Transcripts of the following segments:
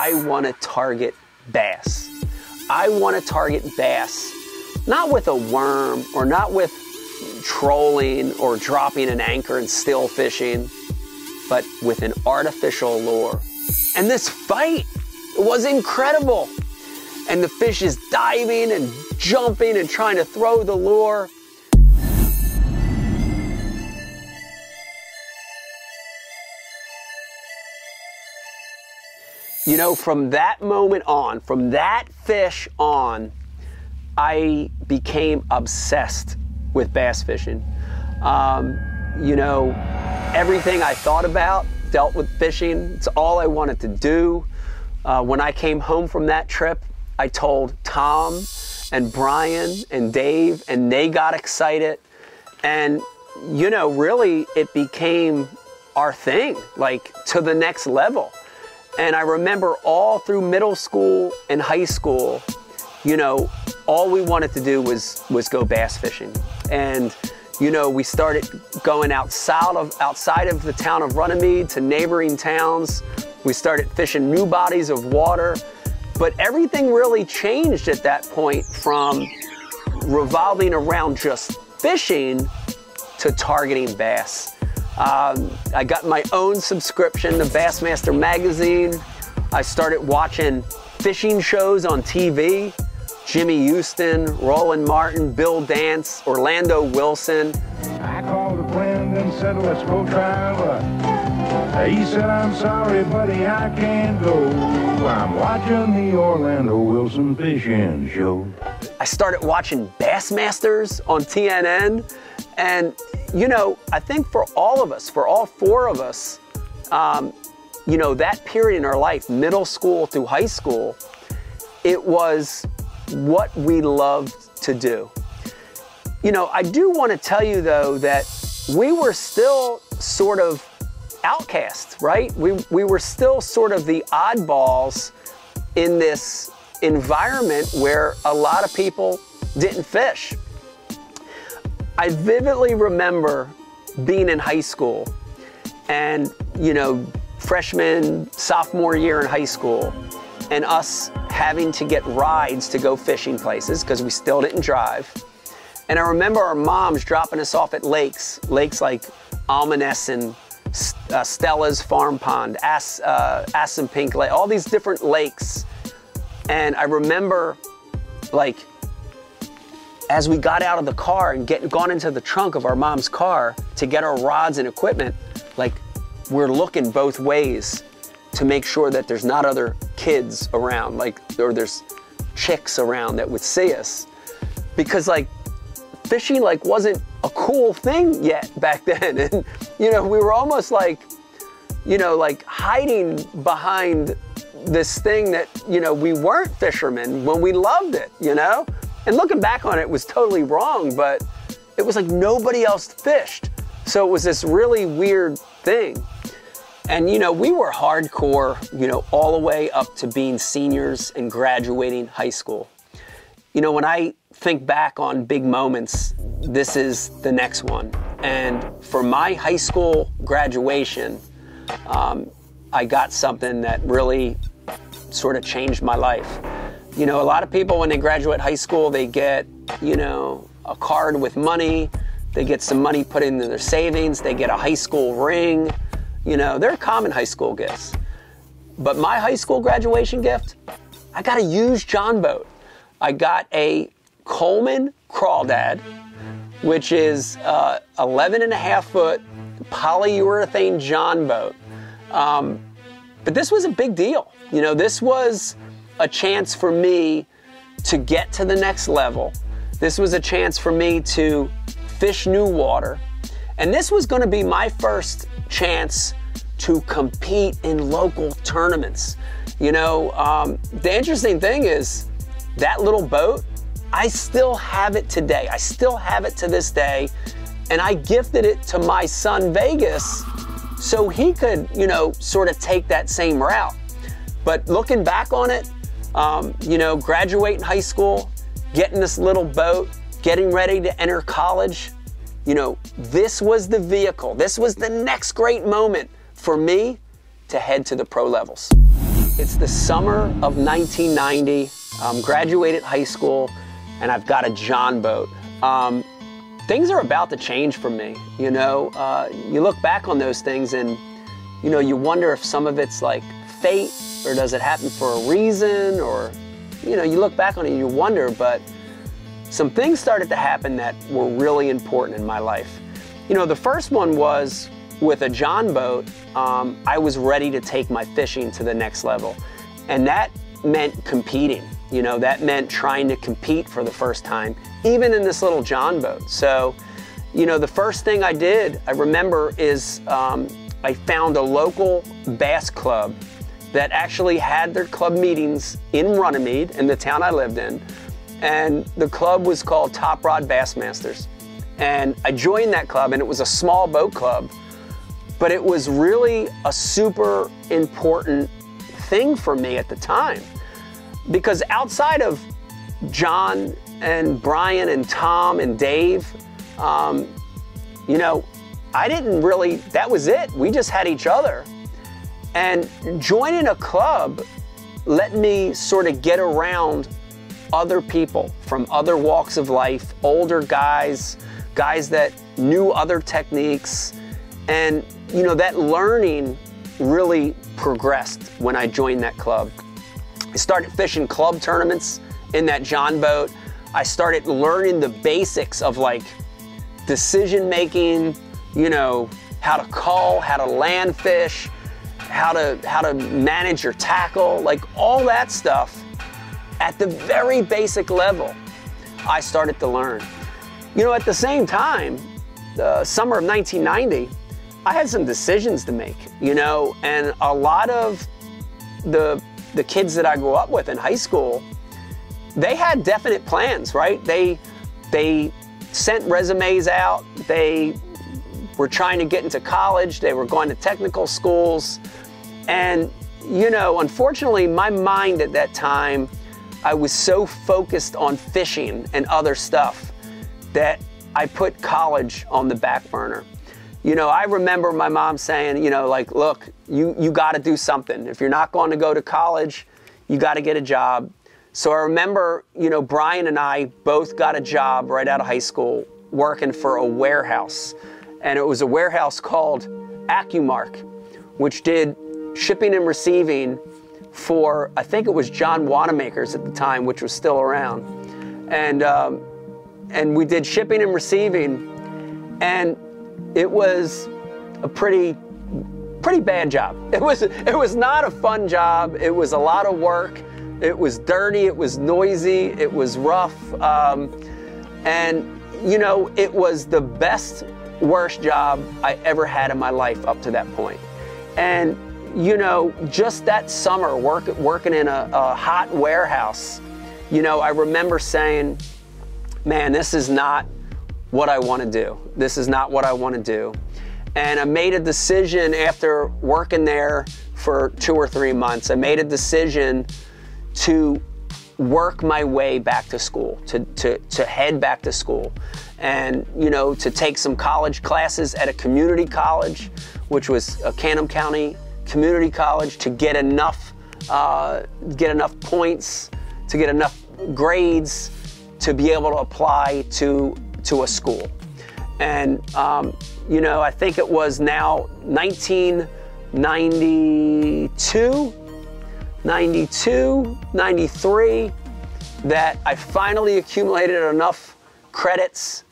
I want to target bass. I want to target bass, not with a worm or not with trolling or dropping an anchor and still fishing, but with an artificial lure. And this fight was incredible. And the fish is diving and jumping and trying to throw the lure. You know, from that moment on, from that fish on, I became obsessed with bass fishing. You know, everything I thought about dealt with fishing. It's all I wanted to do. When I came home from that trip, I told Tom and Brian and Dave, and they got excited. And, you know, really it became our thing, like to the next level. And I remember all through middle school and high school, you know, all we wanted to do was go bass fishing. And, you know, we started going outside of the town of Runnymede to neighboring towns. We started fishing new bodies of water. But everything really changed at that point from revolving around just fishing to targeting bass. I got my own subscription to Bassmaster magazine. I started watching fishing shows on TV. Jimmy Houston, Roland Martin, Bill Dance, Orlando Wilson. I called a friend and said, let's go try. He said, I'm sorry, buddy, I can't go. I'm watching the Orlando Wilson fishing show. I started watching Bassmasters on TNN. And, you know, I think for all of us, for all four of us, you know, that period in our life, middle school through high school, it was what we loved to do. You know, I do want to tell you, though, that we were still sort of outcasts, right? We were still sort of the oddballs in this environment where a lot of people didn't fish. I vividly remember being in high school and, you know, freshman, sophomore year in high school, and us having to get rides to go fishing places because we still didn't drive. And I remember our moms dropping us off at lakes like Almanesson, Stella's Farm Pond, Assunpink Lake, all these different lakes. And I remember, like, as we got out of the car and gone into the trunk of our mom's car to get our rods and equipment, like, we're looking both ways to make sure that there's not other kids around, like, or there's chicks around that would see us. Because, like, fishing, like, wasn't a cool thing yet back then. And, you know, we were almost like, you know, like hiding behind this thing that, you know, we weren't fishermen when we loved it, you know? And looking back on it, it was totally wrong, but it was like nobody else fished. So it was this really weird thing. And, you know, we were hardcore, you know, all the way up to being seniors and graduating high school. You know, when I think back on big moments, this is the next one. And for my high school graduation, I got something that really sort of changed my life. You know, a lot of people, when they graduate high school, they get, you know, a card with money. They get some money put into their savings. They get a high school ring. You know, they're common high school gifts. But my high school graduation gift, I got a used John boat. I got a Coleman Crawdad, which is 11.5-foot polyurethane John boat. But this was a big deal. You know, this was a chance for me to get to the next level. This was a chance for me to fish new water. And this was going to be my first chance to compete in local tournaments. You know, the interesting thing is that little boat, I still have it today. I still have it to this day. And I gifted it to my son Vegas so he could, you know, sort of take that same route. But looking back on it, you know, graduating high school, getting this little boat, getting ready to enter college, you know, this was the vehicle. This was the next great moment for me to head to the pro levels. It's the summer of 1990. Graduated high school, and I've got a John boat. Things are about to change for me, you know. You look back on those things and, you know, you wonder if some of it's like fate, or does it happen for a reason, or, you know, you look back on it and you wonder, but some things started to happen that were really important in my life. You know, the first one was with a John boat, I was ready to take my fishing to the next level. And that meant competing. You know, that meant trying to compete for the first time, even in this little John boat. So, you know, the first thing I did, I remember, is I found a local bass club that actually had their club meetings in Runnymede, in the town I lived in. And the club was called Top Rod Bassmasters. And I joined that club, and it was a small boat club, but it was really a super important thing for me at the time. Because outside of John and Brian and Tom and Dave, you know, I didn't really, that was it. We just had each other. And joining a club let me sort of get around other people from other walks of life, older guys, guys that knew other techniques. And, you know, that learning really progressed when I joined that club. I started fishing club tournaments in that John boat. I started learning the basics of like decision making, you know, how to call, how to land fish, how to manage your tackle, like all that stuff at the very basic level I started to learn. You know, at the same time, the summer of 1990, I had some decisions to make, you know, and a lot of the kids that I grew up with in high school, they had definite plans, right? They sent resumes out, they were trying to get into college, they were going to technical schools, and, you know, unfortunately, my mind at that time, I was so focused on fishing and other stuff that I put college on the back burner. You know, I remember my mom saying, you know, like, look, you got to do something. If you're not going to go to college, you got to get a job. So I remember, you know, Brian and I both got a job right out of high school working for a warehouse. And it was a warehouse called AccuMark, which did shipping and receiving for, I think it was John Wanamaker's at the time, which was still around. And we did shipping and receiving, and it was a pretty bad job. It was not a fun job. It was a lot of work. It was dirty. It was noisy. It was rough. And you know, it was the best, worst job I ever had in my life up to that point. And you know, just that summer working in a hot warehouse, you know, I remember saying, man, this is not what I want to do. This is not what I want to do. And I made a decision after working there for 2 or 3 months. I made a decision to work my way back to school, to head back to school. And, you know, to take some college classes at a community college, which was a Canham County community college, to get enough points, to get enough grades to be able to apply to a school. And, you know, I think it was now 1992, 93, that I finally accumulated enough credits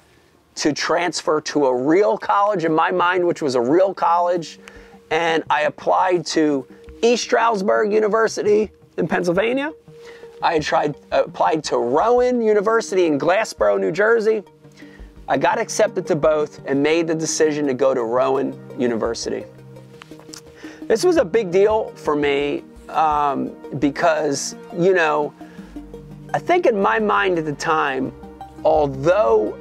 to transfer to a real college in my mind, which was a real college. And I applied to East Stroudsburg University in Pennsylvania. I had applied to Rowan University in Glassboro, New Jersey. I got accepted to both and made the decision to go to Rowan University. This was a big deal for me because, you know, I think in my mind at the time, although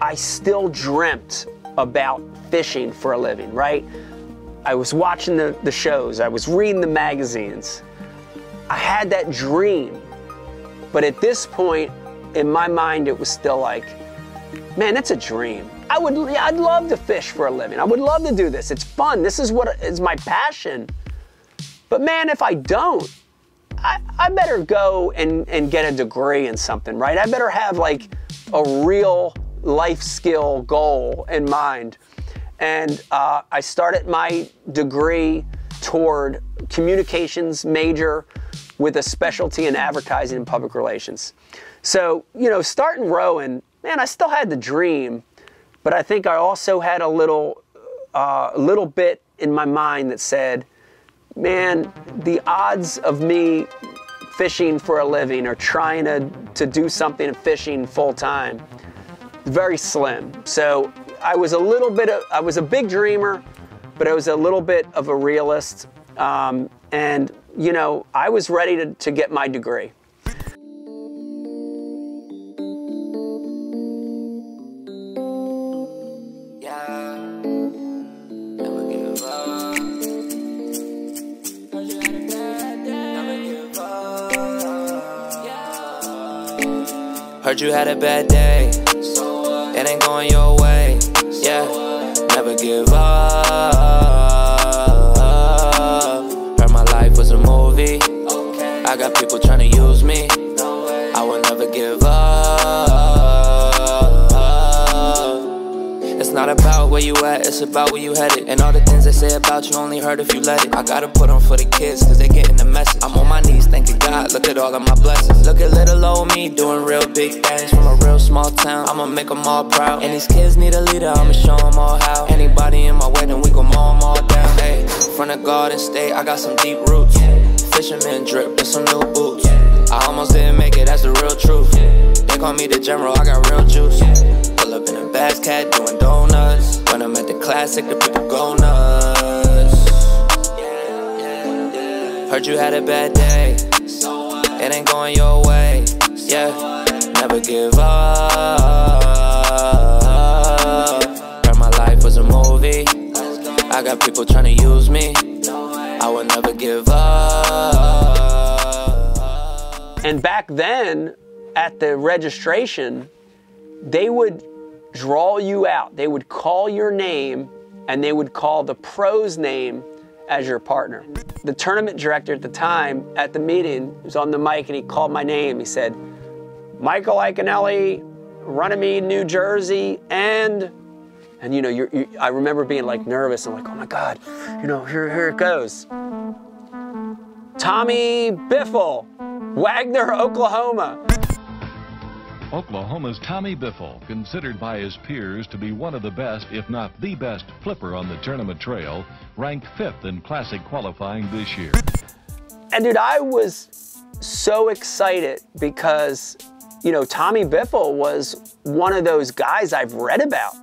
I still dreamt about fishing for a living, right? I was watching the shows, I was reading the magazines. I had that dream. But at this point, in my mind, it was still like, man, it's a dream. I'd love to fish for a living. I would love to do this. It's fun. This is what is my passion. But man, if I don't, I better go and get a degree in something, right? I better have like a real life skill goal in mind. And I started my degree toward communications major with a specialty in advertising and public relations. So, you know, starting rowing, man, I still had the dream, but I think I also had a little bit in my mind that said, man, the odds of me fishing for a living or trying to do something in fishing full time, very slim. So I was I was a big dreamer, but I was a little bit of a realist. And, you know, I was ready to get my degree. Heard you had a bad day, it ain't going your way, yeah, never give up. Heard my life was a movie, I got people trying to use me, I will never give up. It's not about where you at, it's about where you headed. And all the things they say about you only heard if you let it. I gotta put on for the kids, cause they getting the message. I'm on my knees thanking God, look at all of my blessings. Look at little old me doing real big things from a real small town. I'ma make them all proud. And these kids need a leader, I'ma show them all how. Anybody in my way, then we gon' mow them all down. Hey, from the Garden State, I got some deep roots. Fisherman drip with some new boots. I almost didn't make it, that's the real truth. They call me the general, I got real juice. Pull up in a Bass Cat doing donuts. When I'm at the classic, the people go nuts. Heard you had a bad day, it ain't going your way, yeah, never give up. Heard my life was a movie, I got people trying to use me, I will never give up. And back then, at the registration, they would draw you out. They would call your name, and they would call the pro's name as your partner. The tournament director at the time, at the meeting, was on the mic, and he called my name. He said, Michael Iaconelli, Runnymede, New Jersey, and you know, I remember being like nervous. I'm like, oh my God, you know, here it goes. Tommy Biffle, Wagner, Oklahoma. Oklahoma's Tommy Biffle, considered by his peers to be one of the best, if not the best, flipper on the tournament trail, ranked 5th in classic qualifying this year. And dude, I was so excited because, you know, Tommy Biffle was one of those guys I've read about.